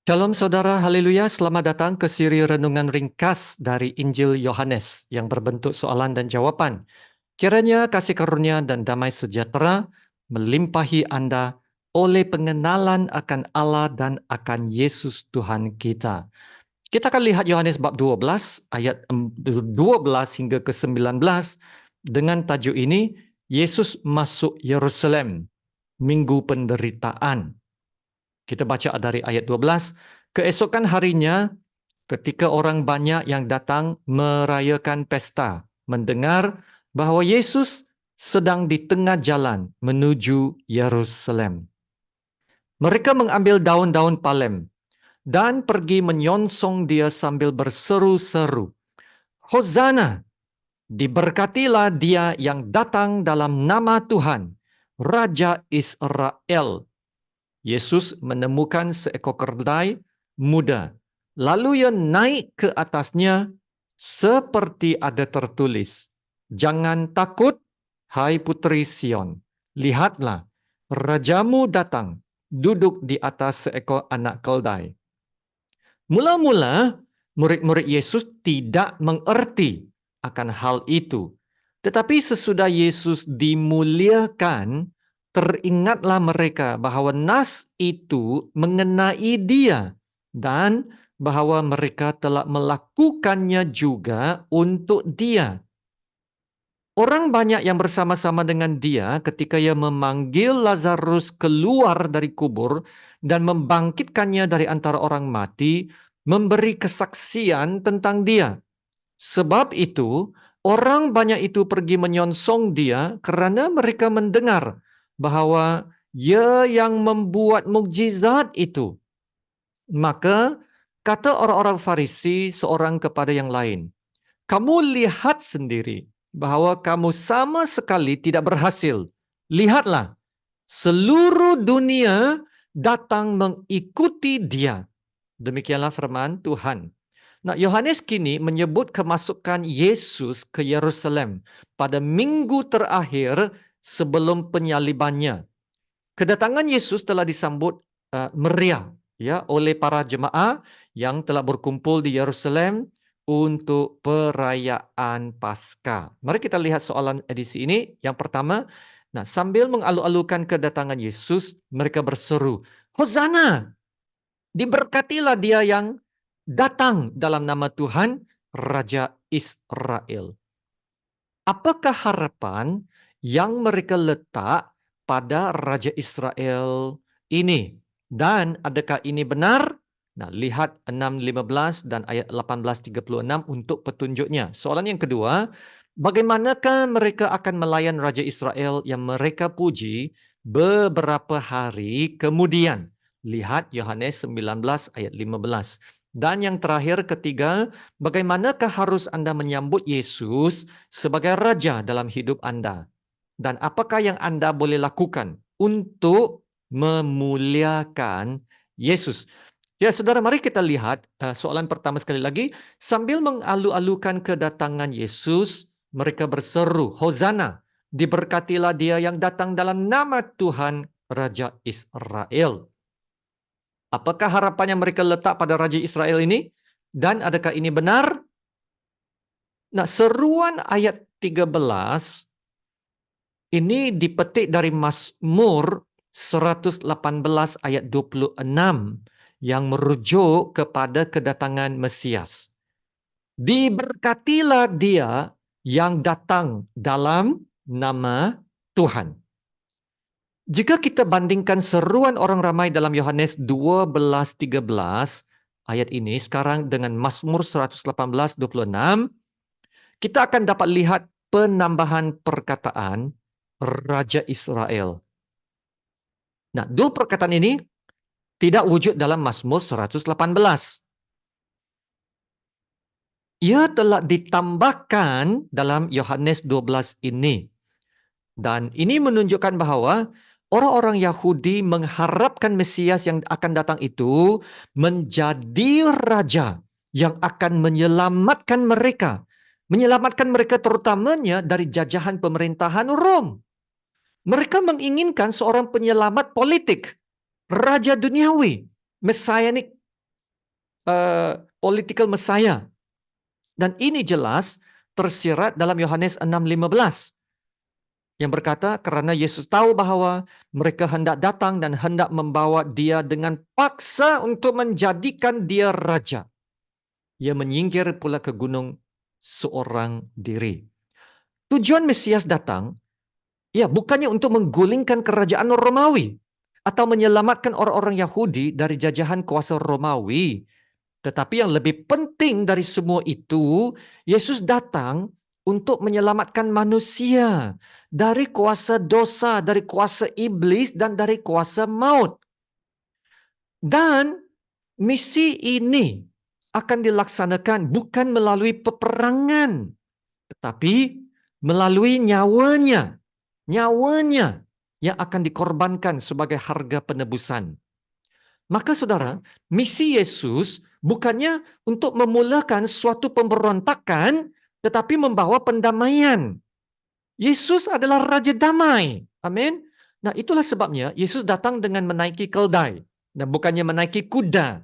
Shalom saudara, haleluya, selamat datang ke siri renungan ringkas dari Injil Yohanes yang berbentuk soalan dan jawaban. Kiranya kasih karunia dan damai sejahtera melimpahi Anda oleh pengenalan akan Allah dan akan Yesus Tuhan kita. Kita akan lihat Yohanes bab 12 ayat 12 hingga ke 19 dengan tajuk ini, Yesus masuk Yerusalem, Minggu Penderitaan. Kita baca dari ayat 12. Keesokan harinya, ketika orang banyak yang datang merayakan pesta, mendengar bahwa Yesus sedang di tengah jalan menuju Yerusalem. Mereka mengambil daun-daun palem dan pergi menyongsong dia sambil berseru-seru, Hosana, diberkatilah dia yang datang dalam nama Tuhan, Raja Israel. Yesus menemukan seekor keledai muda. Lalu ia naik ke atasnya seperti ada tertulis, Jangan takut, hai putri Sion. Lihatlah, rajamu datang, duduk di atas seekor anak keledai. Mula-mula, murid-murid Yesus tidak mengerti akan hal itu. Tetapi sesudah Yesus dimuliakan, teringatlah mereka bahwa nas itu mengenai dia dan bahwa mereka telah melakukannya juga untuk dia. Orang banyak yang bersama-sama dengan dia ketika ia memanggil Lazarus keluar dari kubur dan membangkitkannya dari antara orang mati, memberi kesaksian tentang dia. Sebab itu, orang banyak itu pergi menyongsong dia karena mereka mendengar bahwa ia yang membuat mukjizat itu. Maka kata orang-orang Farisi seorang kepada yang lain, kamu lihat sendiri bahwa kamu sama sekali tidak berhasil. Lihatlah, seluruh dunia datang mengikuti dia. Demikianlah firman Tuhan. Nah, Yohanes kini menyebut kemasukan Yesus ke Yerusalem pada minggu terakhir sebelum penyalibannya. Kedatangan Yesus telah disambut meriah ya oleh para jemaah yang telah berkumpul di Yerusalem untuk perayaan Paskah. Mari kita lihat soalan edisi ini. Yang pertama, nah sambil mengalu-alukan kedatangan Yesus, mereka berseru, Hosana, diberkatilah dia yang datang dalam nama Tuhan, Raja Israel. Apakah harapan yang mereka letak pada Raja Israel ini? Dan adakah ini benar? Nah, lihat 6:15 dan ayat 18:36 untuk petunjuknya. Soalan yang kedua, bagaimanakah mereka akan melayan Raja Israel yang mereka puji beberapa hari kemudian? Lihat Yohanes 19 ayat 15. Dan yang terakhir ketiga, bagaimanakah harus Anda menyambut Yesus sebagai Raja dalam hidup Anda? Dan apakah yang Anda boleh lakukan untuk memuliakan Yesus? Ya, saudara, mari kita lihat soalan pertama sekali lagi. Sambil mengalu-alukan kedatangan Yesus, mereka berseru, Hosana, diberkatilah dia yang datang dalam nama Tuhan Raja Israel. Apakah harapan yang mereka letak pada Raja Israel ini? Dan adakah ini benar? Nah, seruan ayat 13 ini dipetik dari Mazmur 118 ayat 26 yang merujuk kepada kedatangan Mesias. Diberkatilah dia yang datang dalam nama Tuhan. Jika kita bandingkan seruan orang ramai dalam Yohanes 12:13 ayat ini sekarang dengan Mazmur 118:26, kita akan dapat lihat penambahan perkataan Raja Israel. Nah, dua perkataan ini tidak wujud dalam Mazmur 118. Ia telah ditambahkan dalam Yohanes 12 ini. Dan ini menunjukkan bahwa orang-orang Yahudi mengharapkan Mesias yang akan datang itu menjadi raja yang akan menyelamatkan mereka. Menyelamatkan mereka terutamanya dari jajahan pemerintahan Rom. Mereka menginginkan seorang penyelamat politik, raja duniawi, messianic political Messiah. Dan ini jelas tersirat dalam Yohanes 6:15 yang berkata, karena Yesus tahu bahwa mereka hendak datang dan hendak membawa dia dengan paksa untuk menjadikan dia raja. Ia menyingkir pula ke gunung seorang diri. Tujuan Mesias datang, ya bukannya untuk menggulingkan kerajaan Romawi atau menyelamatkan orang-orang Yahudi dari jajahan kuasa Romawi. Tetapi yang lebih penting dari semua itu, Yesus datang untuk menyelamatkan manusia dari kuasa dosa, dari kuasa iblis, dan dari kuasa maut. Dan misi ini akan dilaksanakan bukan melalui peperangan, tetapi melalui nyawanya. Nyawanya yang akan dikorbankan sebagai harga penebusan. Maka saudara, misi Yesus bukannya untuk memulakan suatu pemberontakan, tetapi membawa pendamaian. Yesus adalah Raja Damai. Amin. Nah, itulah sebabnya Yesus datang dengan menaiki keldai. Dan bukannya menaiki kuda.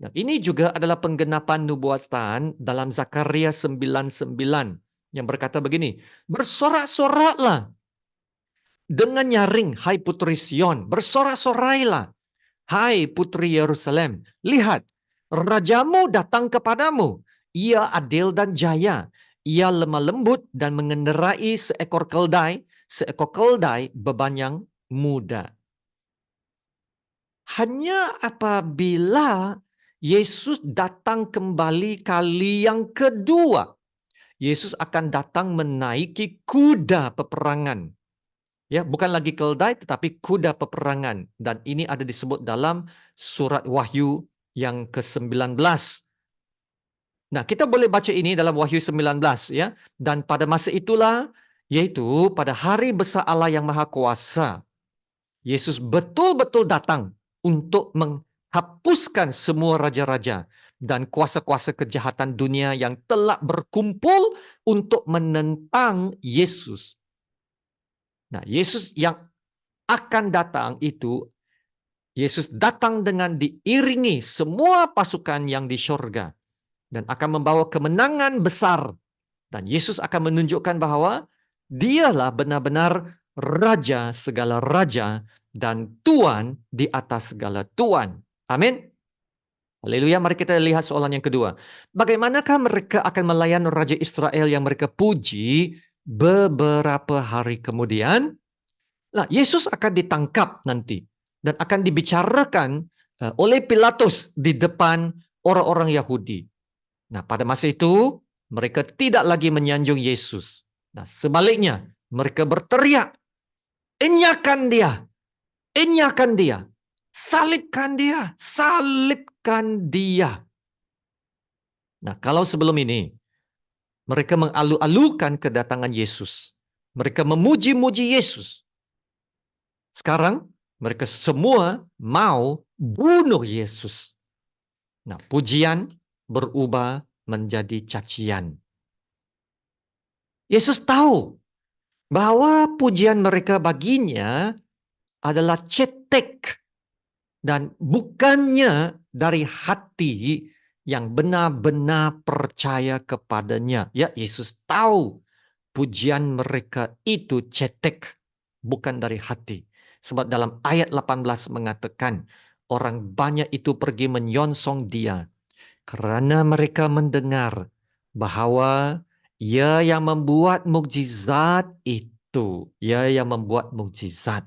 Nah, ini juga adalah penggenapan nubuatan dalam Zakaria 9:9 yang berkata begini, bersorak-soraklah dengan nyaring, hai putri Sion, bersorak-sorailah, hai putri Yerusalem, lihat, rajamu datang kepadamu, ia adil dan jaya, ia lemah lembut dan mengendarai seekor keldai beban yang muda. Hanya apabila Yesus datang kembali kali yang kedua, Yesus akan datang menaiki kuda peperangan. Ya, bukan lagi keldai tetapi kuda peperangan, dan ini ada disebut dalam surat Wahyu yang ke-19. Nah, kita boleh baca ini dalam Wahyu 19 ya. Dan pada masa itulah, yaitu pada hari besar Allah yang Maha Kuasa, Yesus betul-betul datang untuk menghapuskan semua raja-raja dan kuasa-kuasa kejahatan dunia yang telah berkumpul untuk menentang Yesus. Nah, Yesus yang akan datang itu, Yesus datang dengan diiringi semua pasukan yang di syurga dan akan membawa kemenangan besar. Dan Yesus akan menunjukkan bahwa dialah benar-benar raja segala raja dan tuan di atas segala tuan. Amin. Haleluya. Mari kita lihat soalan yang kedua. Bagaimanakah mereka akan melayan Raja Israel yang mereka puji beberapa hari kemudian? Nah, Yesus akan ditangkap nanti dan akan dibicarakan oleh Pilatus di depan orang-orang Yahudi. Nah, pada masa itu mereka tidak lagi menyanjung Yesus. Nah, sebaliknya mereka berteriak, "Enyahkan dia! Enyahkan dia! Salibkan dia! Salibkan dia!" Nah, kalau sebelum ini mereka mengalu-alukan kedatangan Yesus. Mereka memuji-muji Yesus. Sekarang mereka semua mau bunuh Yesus. Nah, pujian berubah menjadi cacian. Yesus tahu bahwa pujian mereka baginya adalah cetek dan bukannya dari hati yang benar-benar percaya kepadanya. Ya, Yesus tahu pujian mereka itu cetek, bukan dari hati. Sebab dalam ayat 18 mengatakan, orang banyak itu pergi menyongsong dia karena mereka mendengar bahwa ia yang membuat mukjizat itu. Ia yang membuat mukjizat.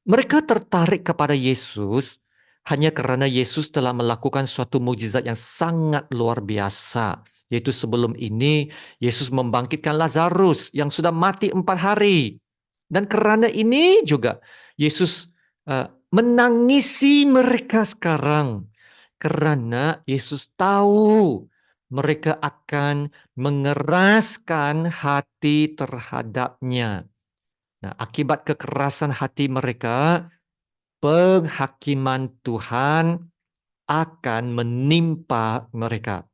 Mereka tertarik kepada Yesus hanya karena Yesus telah melakukan suatu mukjizat yang sangat luar biasa. Yaitu sebelum ini Yesus membangkitkan Lazarus yang sudah mati 4 hari. Dan karena ini juga Yesus menangisi mereka sekarang. Karena Yesus tahu mereka akan mengeraskan hati terhadapnya. Nah, akibat kekerasan hati mereka, penghakiman Tuhan akan menimpa mereka.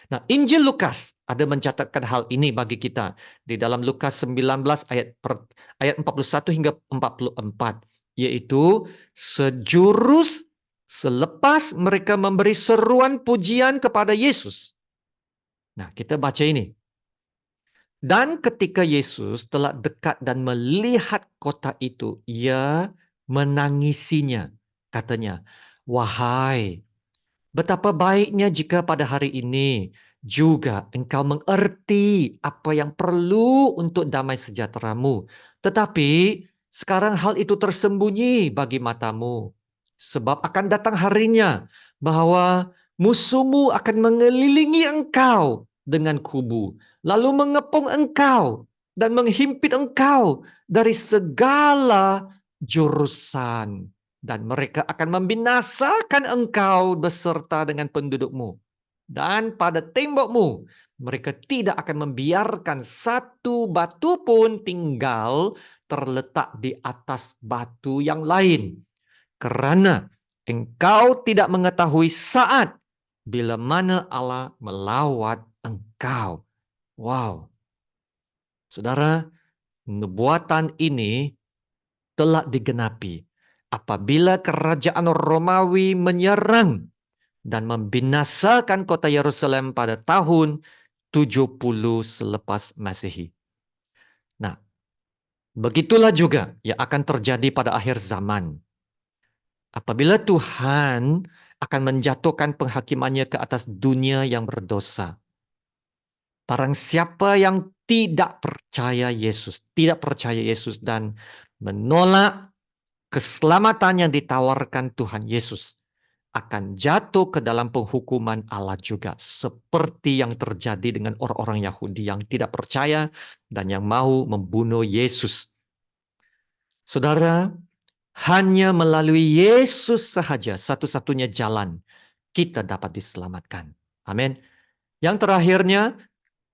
Nah, Injil Lukas ada mencatatkan hal ini bagi kita di dalam Lukas 19 ayat 41 hingga 44, yaitu sejurus selepas mereka memberi seruan pujian kepada Yesus. Nah, kita baca ini. Dan ketika Yesus telah dekat dan melihat kota itu, ia menangisinya. Katanya, "Wahai, betapa baiknya jika pada hari ini juga engkau mengerti apa yang perlu untuk damai sejahteramu. Tetapi sekarang hal itu tersembunyi bagi matamu. Sebab akan datang harinya bahwa musuhmu akan mengelilingi engkau dengan kubu, lalu mengepung engkau dan menghimpit engkau dari segala jurusan. Dan mereka akan membinasakan engkau beserta dengan pendudukmu. Dan pada tembokmu, mereka tidak akan membiarkan satu batu pun tinggal terletak di atas batu yang lain. Karena engkau tidak mengetahui saat bila mana Allah melawat engkau." Wow. Saudara, nubuatan ini telah digenapi apabila kerajaan Romawi menyerang dan membinasakan kota Yerusalem pada tahun 70 selepas Masehi. Nah, begitulah juga yang akan terjadi pada akhir zaman. Apabila Tuhan akan menjatuhkan penghakimannya ke atas dunia yang berdosa. Barang siapa yang tidak percaya Yesus dan menolak keselamatan yang ditawarkan Tuhan Yesus, akan jatuh ke dalam penghukuman Allah juga. Seperti yang terjadi dengan orang-orang Yahudi yang tidak percaya dan yang mau membunuh Yesus. Saudara, hanya melalui Yesus sahaja satu-satunya jalan kita dapat diselamatkan. Amin. Yang terakhirnya,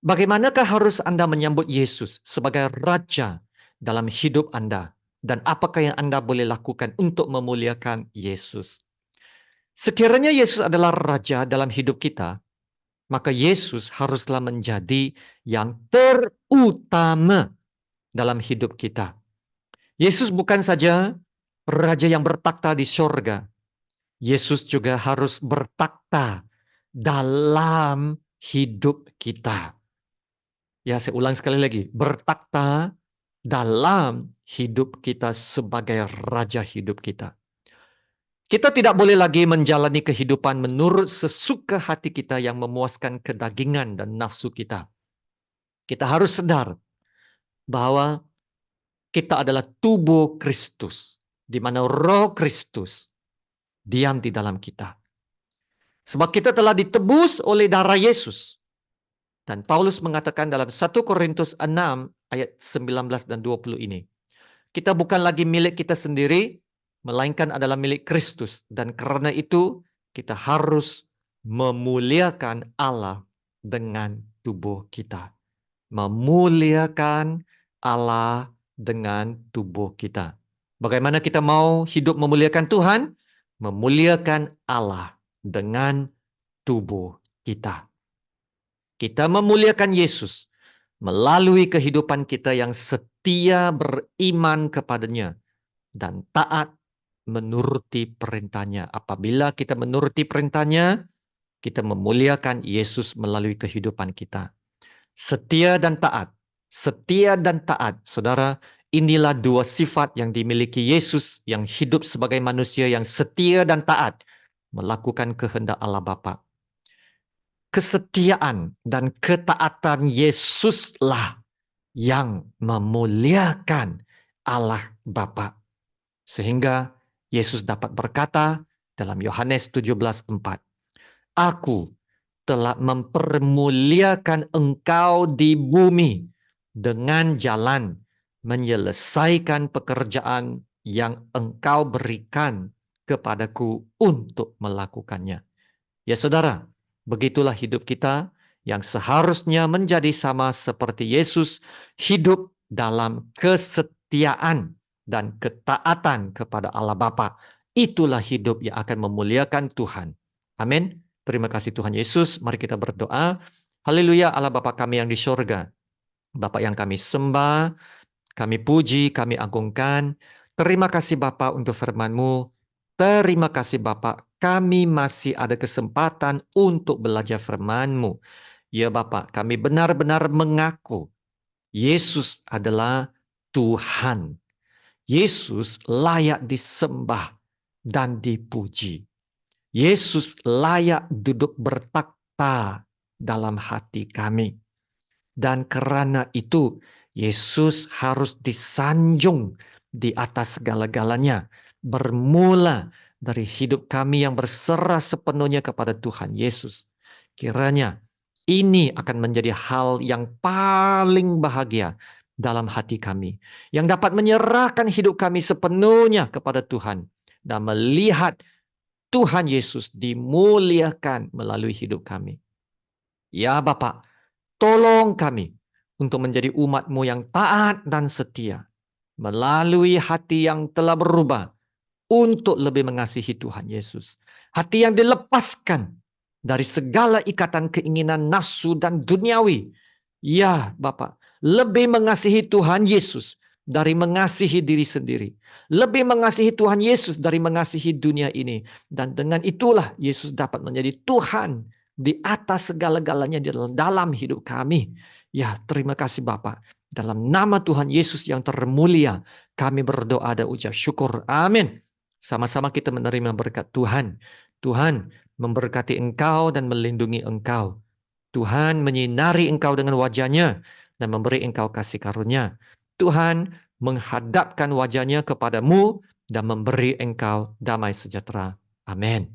bagaimanakah harus Anda menyambut Yesus sebagai Raja dalam hidup Anda? Dan apakah yang Anda boleh lakukan untuk memuliakan Yesus? Sekiranya Yesus adalah Raja dalam hidup kita, maka Yesus haruslah menjadi yang terutama dalam hidup kita. Yesus bukan saja Raja yang bertakhta di sorga. Yesus juga harus bertakhta dalam hidup kita. Ya, saya ulang sekali lagi. Bertakhta dalam hidup kita sebagai Raja hidup kita. Kita tidak boleh lagi menjalani kehidupan menurut sesuka hati kita yang memuaskan kedagingan dan nafsu kita. Kita harus sadar bahwa kita adalah tubuh Kristus, di mana Roh Kristus diam di dalam kita. Sebab kita telah ditebus oleh darah Yesus. Dan Paulus mengatakan dalam 1 Korintus 6 ayat 19 dan 20 ini. Kita bukan lagi milik kita sendiri, melainkan adalah milik Kristus. Dan karena itu kita harus memuliakan Allah dengan tubuh kita. Memuliakan Allah dengan tubuh kita. Bagaimana kita mau hidup memuliakan Tuhan? Memuliakan Allah dengan tubuh kita. Kita memuliakan Yesus melalui kehidupan kita yang setia beriman kepadanya dan taat menuruti perintahnya. Apabila kita menuruti perintahnya, kita memuliakan Yesus melalui kehidupan kita. Setia dan taat. Setia dan taat. Saudara, inilah dua sifat yang dimiliki Yesus yang hidup sebagai manusia yang setia dan taat melakukan kehendak Allah Bapa. Kesetiaan dan ketaatan Yesuslah yang memuliakan Allah Bapa. Sehingga Yesus dapat berkata dalam Yohanes 17:4, "Aku telah mempermuliakan engkau di bumi dengan jalan menyelesaikan pekerjaan yang engkau berikan kepadaku untuk melakukannya." Ya saudara, begitulah hidup kita yang seharusnya menjadi sama seperti Yesus, hidup dalam kesetiaan dan ketaatan kepada Allah Bapa. Itulah hidup yang akan memuliakan Tuhan. Amin. Terima kasih Tuhan Yesus. Mari kita berdoa. Haleluya Allah Bapa kami yang di sorga. Bapa yang kami sembah, kami puji, kami agungkan. Terima kasih Bapa untuk firman-Mu. Terima kasih Bapak, kami masih ada kesempatan untuk belajar firman-Mu. Ya Bapak, kami benar-benar mengaku Yesus adalah Tuhan. Yesus layak disembah dan dipuji. Yesus layak duduk bertakhta dalam hati kami. Dan karena itu, Yesus harus disanjung di atas segala-galanya. Bermula dari hidup kami yang berserah sepenuhnya kepada Tuhan Yesus. Kiranya ini akan menjadi hal yang paling bahagia dalam hati kami. Yang dapat menyerahkan hidup kami sepenuhnya kepada Tuhan. Dan melihat Tuhan Yesus dimuliakan melalui hidup kami. Ya Bapak, tolong kami untuk menjadi umat-Mu yang taat dan setia. Melalui hati yang telah berubah untuk lebih mengasihi Tuhan Yesus. Hati yang dilepaskan dari segala ikatan keinginan nafsu dan duniawi. Ya Bapak, lebih mengasihi Tuhan Yesus dari mengasihi diri sendiri. Lebih mengasihi Tuhan Yesus dari mengasihi dunia ini. Dan dengan itulah Yesus dapat menjadi Tuhan di atas segala-galanya dalam hidup kami. Ya, terima kasih Bapak. Dalam nama Tuhan Yesus yang termulia, kami berdoa dan ucap syukur. Amin. Sama-sama kita menerima berkat Tuhan. Tuhan memberkati engkau dan melindungi engkau. Tuhan menyinari engkau dengan wajah-Nya dan memberi engkau kasih karunia. Tuhan menghadapkan wajah-Nya kepadamu dan memberi engkau damai sejahtera. Amin.